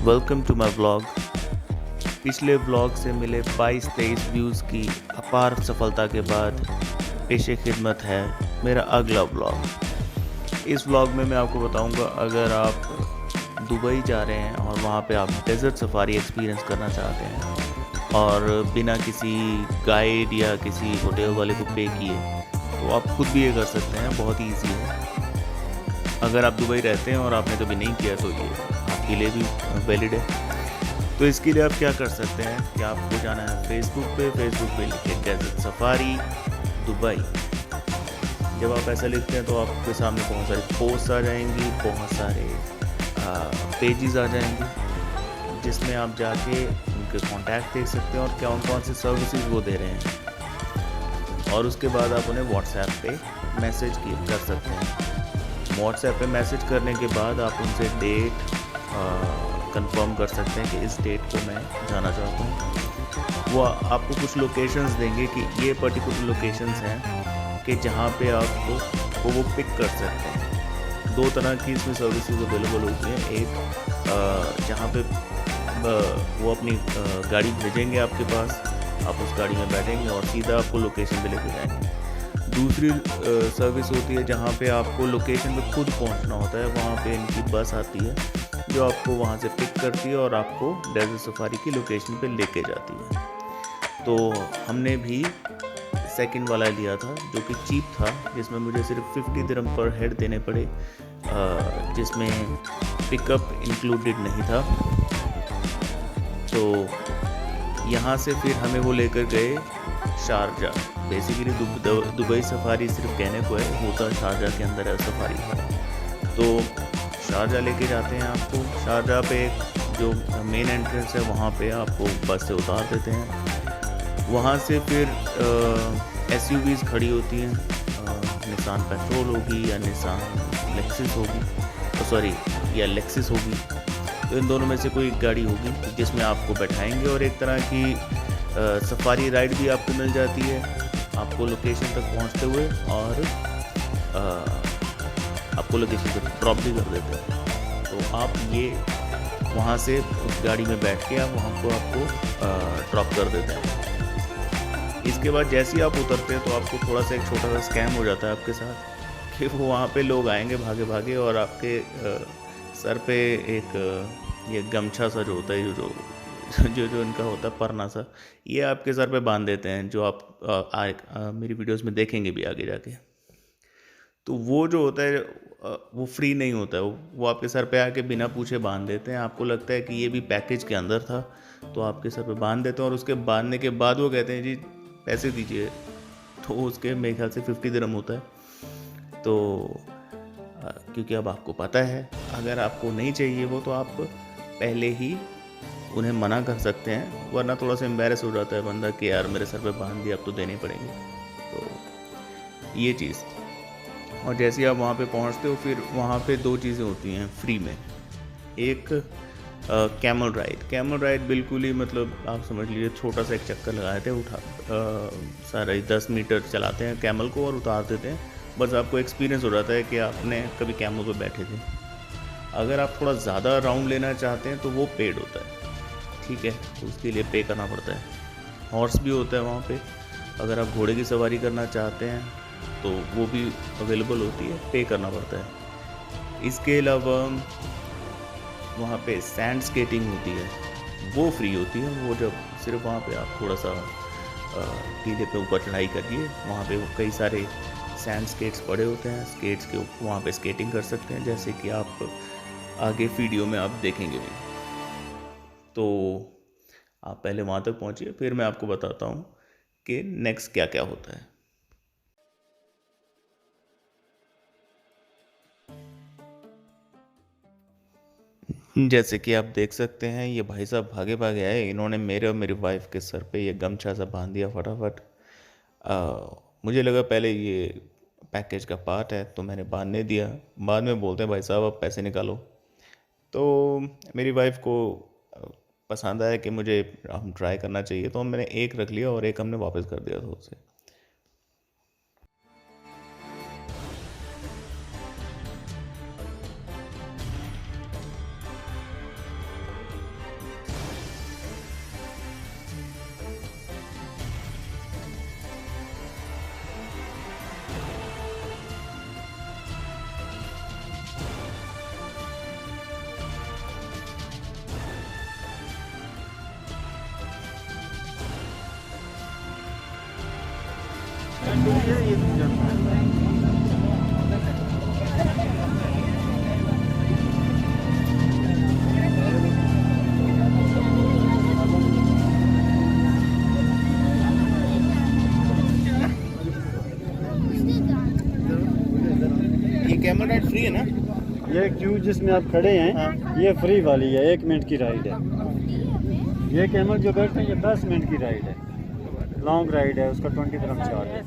Welcome to my vlog. पिछले vlog से मिले 22-23 व्यूज़ की अपार सफलता के बाद पेशे खिदमत है मेरा अगला व्लॉग। इस व्लॉग में मैं आपको बताऊंगा, अगर आप दुबई जा रहे हैं और वहाँ पे आप डेजर्ट सफारी एक्सपीरियंस करना चाहते हैं और बिना किसी गाइड या किसी होटल वाले को पे किए, तो आप खुद भी ये कर सकते हैं। बहुत ही ईजी है। अगर आप दुबई रहते हैं और आपने कभी नहीं किया तो ये आपके लिए भी वैलिड है। तो इसके लिए आप क्या कर सकते हैं कि आपको जाना है फेसबुक पे लिखे डेजर्ट सफारी दुबई। जब आप ऐसा लिखते हैं तो आपके सामने बहुत सारे पोस्ट आ जाएंगी, बहुत सारे पेजेस आ जाएंगे, जिसमें आप जाके उनके कॉन्टैक्ट देख सकते हैं और कौन से सर्विसेज वो दे रहे हैं। और उसके बाद आप उन्हें व्हाट्सएप पे मैसेज कर सकते हैं। व्हाट्सएप पे मैसेज करने के बाद आप उनसे डेट कंफर्म कर सकते हैं कि इस डेट को मैं जाना चाहता हूँ। वो आपको कुछ लोकेशंस देंगे कि ये पर्टिकुलर लोकेशंस हैं कि जहाँ पे आपको वो पिक कर सकते हैं। दो तरह की इसमें सर्विसेज अवेलेबल होती हैं। एक जहाँ पे वो अपनी गाड़ी भेजेंगे आपके पास, आप उस गाड़ी में बैठेंगे और सीधा आपको लोकेशन पे लेके जाएंगे। दूसरी सर्विस होती है जहाँ पे आपको लोकेशन पे खुद पहुँचना होता है। वहाँ पे इनकी बस आती है जो आपको वहाँ से पिक करती है और आपको डेजर्ट सफारी की लोकेशन पे लेके जाती है। तो हमने भी सेकंड वाला लिया था जो कि चीप था, जिसमें मुझे सिर्फ 50 दिरहम पर हेड देने पड़े, जिसमें पिकअप इंक्लूडेड नहीं था। तो यहाँ से फिर हमें वो लेकर गए शारजा। बेसिकली दुबई सफारी सिर्फ कहने को है, होता शारजा के अंदर है सफारी है। तो शारजा लेके जाते हैं आपको। शारजा पे जो मेन एंट्रेंस है वहाँ पे आपको बस से उतार देते हैं। वहाँ से फिर SUVs खड़ी होती हैं, निसान पेट्रोल होगी या निसान लेक्सिस होगी, सॉरी या लेक्सिस होगी। तो इन दोनों में से कोई एक गाड़ी होगी जिसमें आपको बैठाएंगे और एक तरह की सफारी राइड भी आपको मिल जाती है आपको लोकेशन तक पहुंचते हुए, और आपको लोकेशन तक ड्रॉप भी कर देते हैं। तो आप ये वहाँ से उस गाड़ी में बैठ के आप वहाँ को आपको ड्रॉप कर देते हैं। इसके बाद जैसे ही आप उतरते हैं तो आपको थोड़ा सा एक छोटा सा स्कैम हो जाता है आपके साथ कि वो वहाँ पे लोग आएंगे भागे भागे और आपके सर पे एक ये गमछा सा जो होता है, जो इनका होता है परना सा, ये आपके सर पे बांध देते हैं, जो आप मेरी वीडियोस में देखेंगे भी आगे जाके। तो वो जो होता है वो फ्री नहीं होता है, वो आपके सर पे आके बिना पूछे बांध देते हैं। आपको लगता है कि ये भी पैकेज के अंदर था, तो आपके सर पे बांध देते हैं और उसके बांधने के बाद वो कहते हैं जी पैसे दीजिए। तो उसके मेरे ख्याल से 50 दिरहम होता है। तो क्योंकि अब आपको पता है, अगर आपको नहीं चाहिए वो तो आप पहले ही उन्हें मना कर सकते हैं, वरना थोड़ा सा एम्बैरेस हो जाता है बंदा कि यार मेरे सर पे बांध दिया, अब तो देने पड़ेंगे। तो ये चीज़। और जैसे ही आप वहाँ पे पहुँचते हो, फिर वहाँ पे दो चीज़ें होती हैं फ्री में। एक कैमल राइड बिल्कुल ही, मतलब आप समझ लीजिए छोटा सा एक चक्कर लगाते हैं, सारा 10 मीटर चलाते हैं कैमल को और उतार देते हैं। बस आपको एक्सपीरियंस हो जाता है कि आपने कभी कैमल पे बैठे थे। अगर आप थोड़ा ज़्यादा राउंड लेना चाहते हैं तो वो पेड होता है, ठीक है, तो उसके लिए पे करना पड़ता है। हॉर्स भी होता है वहाँ पे। अगर आप घोड़े की सवारी करना चाहते हैं तो वो भी अवेलेबल होती है, पे करना पड़ता है। इसके अलावा वहाँ पे सैंड स्केटिंग होती है, वो फ्री होती है। वो जब सिर्फ वहाँ पे आप थोड़ा सा टीले पे ऊपर चढ़ाई करिए, वहाँ पे वो कई सारे सैंड स्केट्स पड़े होते हैं, स्केट्स के वहाँ पे स्केटिंग कर सकते हैं, जैसे कि आप आगे वीडियो में आप देखेंगे भी। तो आप पहले वहाँ तक पहुँचिए, फिर मैं आपको बताता हूँ कि नेक्स्ट क्या क्या होता है। जैसे कि आप देख सकते हैं, ये भाई साहब भागे भागे आए, इन्होंने मेरे और मेरी वाइफ के सर पे ये गमछा सा बांध दिया फटाफट। मुझे लगा पहले ये पैकेज का पार्ट है तो मैंने बांधने दिया। बाद में बोलते हैं भाई साहब अब पैसे निकालो। तो मेरी वाइफ को पसंद आया कि मुझे हम ट्राई करना चाहिए, तो मैंने एक रख लिया और एक हमने वापस कर दिया था उसे। ये कैमल राइड फ्री है ना? ये क्यू जिसमें आप खड़े हैं ये फ्री वाली है, 1 मिनट की राइड है। ये कैमल जो बैठते हैं ये 10 मिनट की राइड है, लॉन्ग राइड है, उसका 20 dirham चार्ज है।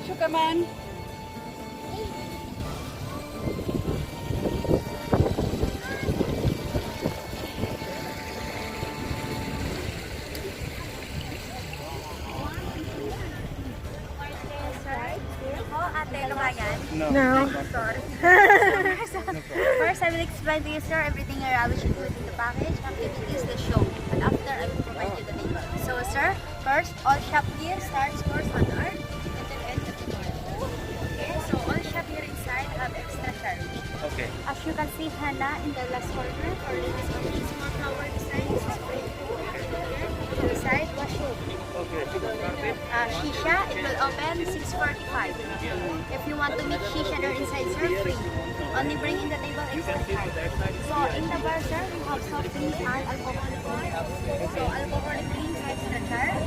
Shukran. No. Sorry. First, I will explain to you, sir, everything which included in the package. Activities, the show. And after, I will provide you the name. So, sir, first, all shop here starts first on art and then ends at the door. Okay, so all shop here inside have extra charge. Okay. As you can see, Hannah, in the last corner, for ladies only, small flower design, this is free. To the side, washroom. Shisha, it will open 6:45. If you want to make shisha there inside, sir, free. Only bring in the table extra time. So in the bar, sir, we have soft drinks and alcoholic drinks. So alcoholic drinks extra charge,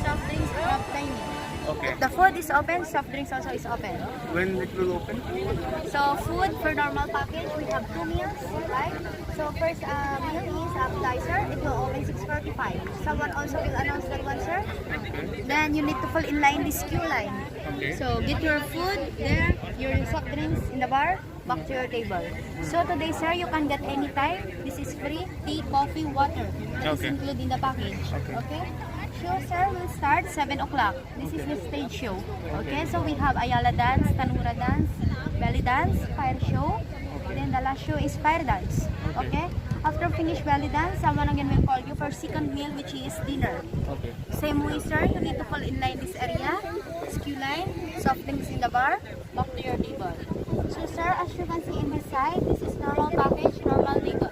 soft drinks off dining. Okay. The food is open, soft drinks also is open. When it will open? So food for normal package, we have 2 meals, right? So first meal is appetizer. It will open 6:45. Someone also will announce that one, sir. Then you need to fall in line this queue line. Okay. So get your food there, your soft drinks in the bar, back to your table. So today, sir, you can get anytime. This is free. Tea, coffee, water. This is included in the package. Okay. Show, sir, will start 7 o'clock. This is the stage show. Okay, so we have Ayala dance, Tanura dance, belly dance, fire show. Then the last show is fire dance. Okay. After finish belly dance, someone again will call you for second meal, which is dinner. Okay. Same way, sir, you need to fall in line this area, queue line, soft drinks in the bar, back to your table. So, sir, as you can see in this side, this is normal package, normal table.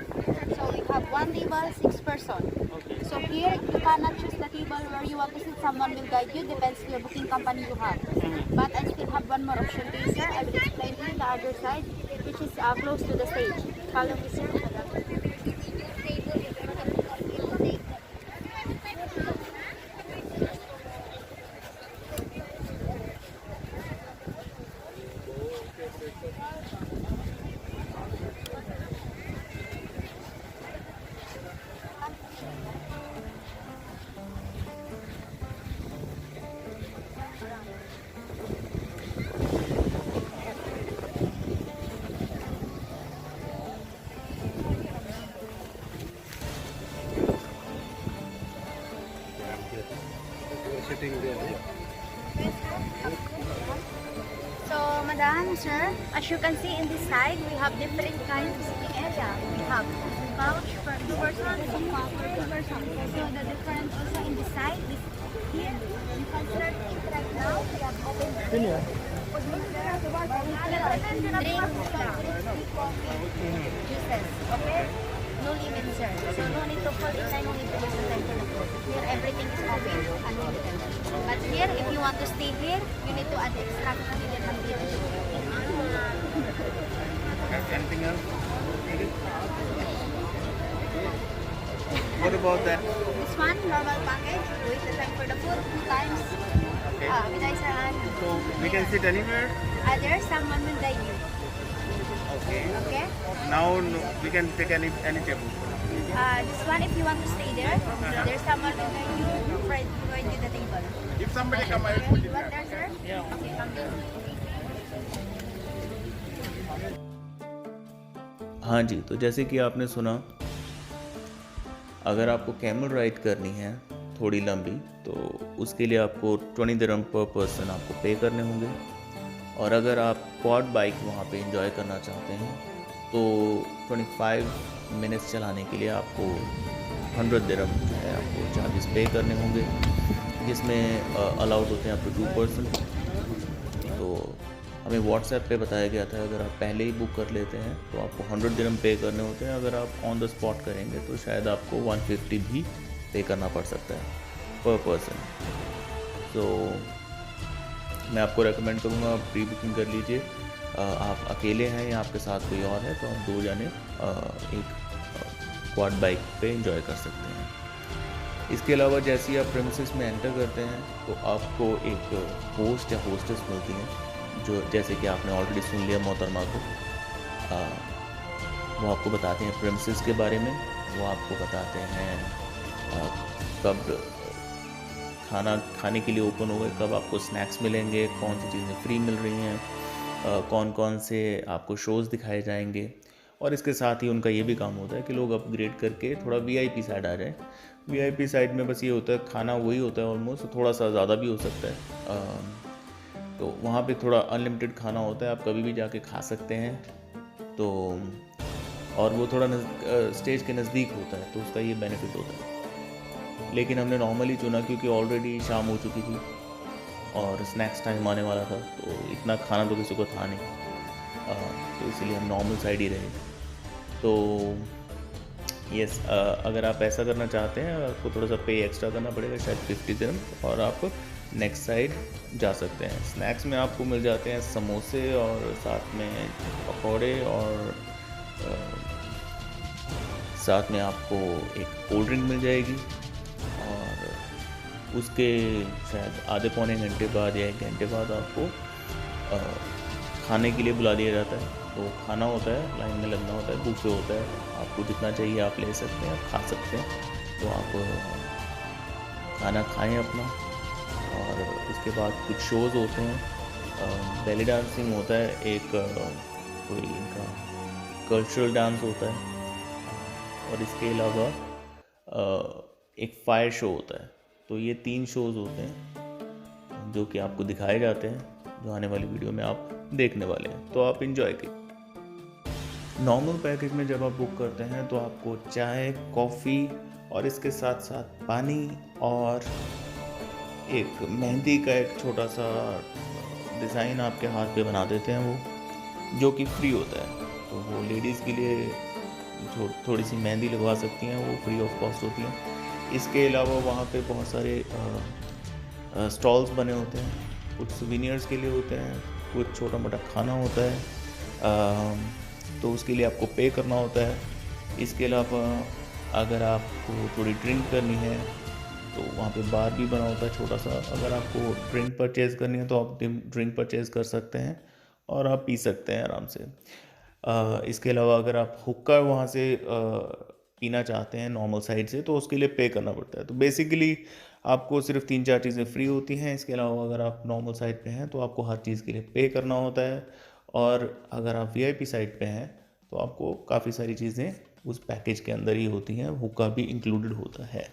So we have one table, 6 person. So here, you cannot choose the table where you want to sit. Someone will guide you, depends to your booking company you have. But I still have one more option to you, sir. I will explain to you the other side, which is close to the stage. Follow me, sir. So, madam, sir, as you can see in this side, we have different kinds of sitting area. We have couch for 2person, sofa for 2person. So, the difference also in this side is here. You can start it right now. We have open drinks, juices, okay? No limit, sir. So, no need to fall inside, no need to waste the time for the food. Here, everything is open, unlimited. But here, if you want to stay here, you need to add extra Anything else? What about that? This one, normal package, waste the time for the food 2 times. With ice and So we can sit anywhere. there's someone will guide you. Okay. Okay? Now we can take any table. This one, if you want to stay there, there's someone will guide you, provide you the table. If somebody come, I will Okay, put you it want there. there, sir? Yeah. Okay, come in. हाँ जी, तो जैसे कि आपने सुना, अगर आपको camel ride करनी है थोड़ी लंबी, तो उसके लिए आपको 20 दिरहम पर पर्सन आपको पे करने होंगे। और अगर आप क्वाड बाइक वहाँ पे एंजॉय करना चाहते हैं तो 25 मिनट्स चलाने के लिए आपको 100 दिरहम जो है आपको चार्जेस पे करने होंगे, जिसमें अलाउड होते हैं अप टू 2 पर्सन। तो हमें व्हाट्सएप पे बताया गया था अगर आप पहले ही बुक कर लेते हैं तो आपको 100 दिरहम पे करने होते हैं। अगर आप ऑन द स्पॉट करेंगे तो शायद आपको 150 भी पे करना पड़ सकता है पर पर्सन। तो मैं आपको रेकमेंड करूँगा आप प्री बुकिंग कर लीजिए। आप अकेले हैं या आपके साथ कोई और है तो आप 2 जाने एक क्वाड बाइक पे एंजॉय कर सकते हैं। इसके अलावा जैसे ही आप प्रेमिसेस में एंटर करते हैं तो आपको एक होस्ट या होस्टेस मिलती हैं, जो जैसे कि आपने ऑलरेडी सुन लिया मोहतरमा को, वो आपको बताते हैं प्रेमिसेस के बारे में। वो आपको बताते हैं कब खाना खाने के लिए ओपन होगा, कब आपको स्नैक्स मिलेंगे, कौन सी चीज़ें फ्री मिल रही हैं, कौन कौन से आपको शोज़ दिखाए जाएंगे। और इसके साथ ही उनका ये भी काम होता है कि लोग अपग्रेड करके थोड़ा वीआईपी साइड आ जाए। वीआईपी साइड में बस ये होता है खाना वही होता है ऑलमोस्ट, थोड़ा सा ज़्यादा भी हो सकता है। तो वहाँ पे थोड़ा अनलिमिटेड खाना होता है, आप कभी भी जाके खा सकते हैं। तो और वो थोड़ा स्टेज के नज़दीक होता है, तो उसका ये बेनिफिट होता है। लेकिन हमने नॉर्मली चुना क्योंकि ऑलरेडी शाम हो चुकी थी और स्नैक्स टाइम आने वाला था, तो इतना खाना तो किसी को था नहीं, तो इसलिए हम नॉर्मल साइड ही रहे। तो यस, अगर आप ऐसा करना चाहते हैं आपको थोड़ा सा पे एक्स्ट्रा करना पड़ेगा, शायद 50 दिरहम, और आप नेक्स्ट साइड जा सकते हैं। स्नैक्स में आपको मिल जाते हैं समोसे और साथ में पकौड़े, और साथ में आपको एक कोल्ड ड्रिंक मिल जाएगी। और उसके शायद आधे पौने घंटे बाद या 1 घंटे बाद आपको खाने के लिए बुला दिया जाता है। तो खाना होता है, लाइन में लगना होता है, बुफे होता है, आपको जितना चाहिए आप ले सकते हैं, आप खा सकते हैं। तो आप खाना खाएं अपना, और उसके बाद कुछ शोज़ होते हैं। बेली डांसिंग होता है, एक कोई इनका कल्चरल डांस होता है, और इसके अलावा एक फायर शो होता है। तो ये 3 शोज़ होते हैं जो कि आपको दिखाए जाते हैं, जो आने वाली वीडियो में आप देखने वाले हैं। तो आप इंजॉय कीजिए। नॉर्मल पैकेज में जब आप बुक करते हैं तो आपको चाय, कॉफ़ी और इसके साथ साथ पानी और एक मेहंदी का एक छोटा सा डिज़ाइन आपके हाथ पे बना देते हैं, वो जो कि फ्री होता है। तो वो लेडीज़ के लिए थोड़ी सी मेहंदी लगवा सकती हैं, वो फ्री ऑफ कॉस्ट होती हैं। इसके अलावा वहाँ पे बहुत सारे स्टॉल्स बने होते हैं, कुछ सुवेनियर्स के लिए होते हैं, कुछ छोटा मोटा खाना होता है, तो उसके लिए आपको पे करना होता है। इसके अलावा अगर आपको थोड़ी ड्रिंक करनी है तो वहाँ पे बार भी बना होता है छोटा सा। अगर आपको ड्रिंक परचेज़ करनी है तो आप ड्रिंक परचेज़ कर सकते हैं और आप पी सकते हैं आराम से। इसके अलावा अगर आप हुक्का वहाँ से पीना चाहते हैं नॉर्मल साइड से, तो उसके लिए पे करना पड़ता है। तो बेसिकली आपको सिर्फ 3-4 चीज़ें फ्री होती हैं। इसके अलावा अगर आप नॉर्मल साइड पे हैं तो आपको हर चीज़ के लिए पे करना होता है, और अगर आप वीआईपी साइड पे हैं तो आपको काफ़ी सारी चीज़ें उस पैकेज के अंदर ही होती हैं, हुक्का भी इंक्लूडेड होता है।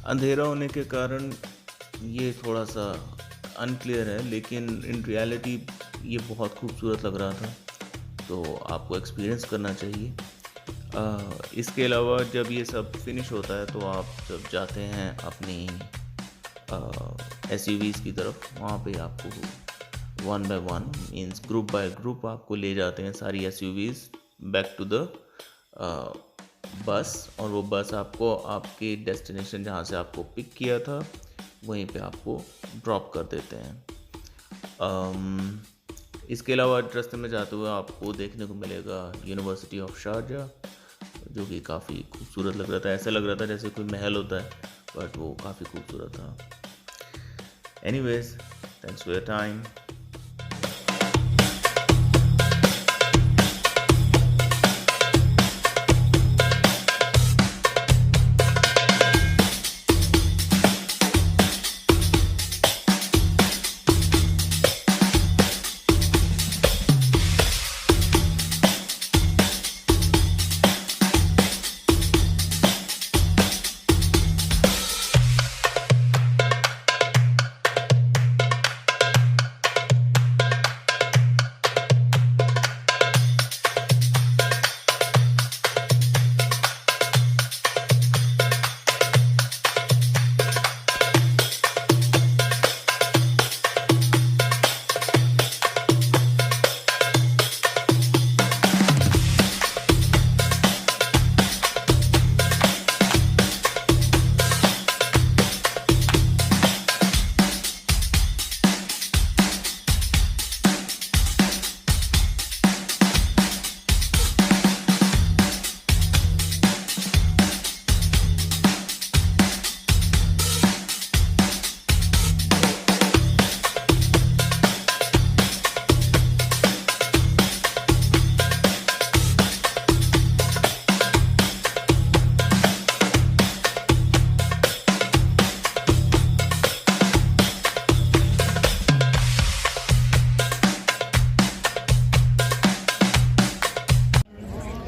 अंधेरा होने के कारण ये थोड़ा सा अनक्लियर है, लेकिन इन रियलिटी ये बहुत खूबसूरत लग रहा था, तो आपको एक्सपीरियंस करना चाहिए। इसके अलावा जब ये सब फिनिश होता है तो आप जब जाते हैं अपनी SUVs की तरफ, वहाँ पे आपको 1 by 1 means group by group आपको ले जाते हैं सारी SUVs back to the bus, और वो बस आपको आपके डेस्टिनेशन जहाँ से आपको पिक किया था वहीं पे आपको ड्रॉप कर देते हैं। इसके अलावा रास्ते में जाते हुए आपको देखने को मिलेगा यूनिवर्सिटी ऑफ शारजा, जो कि काफ़ी खूबसूरत लग रहा था। ऐसा लग रहा था जैसे कोई महल होता है, बट वो काफ़ी खूबसूरत था। Anyways, thanks for your time.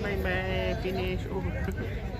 Bye bye, finish. Oh.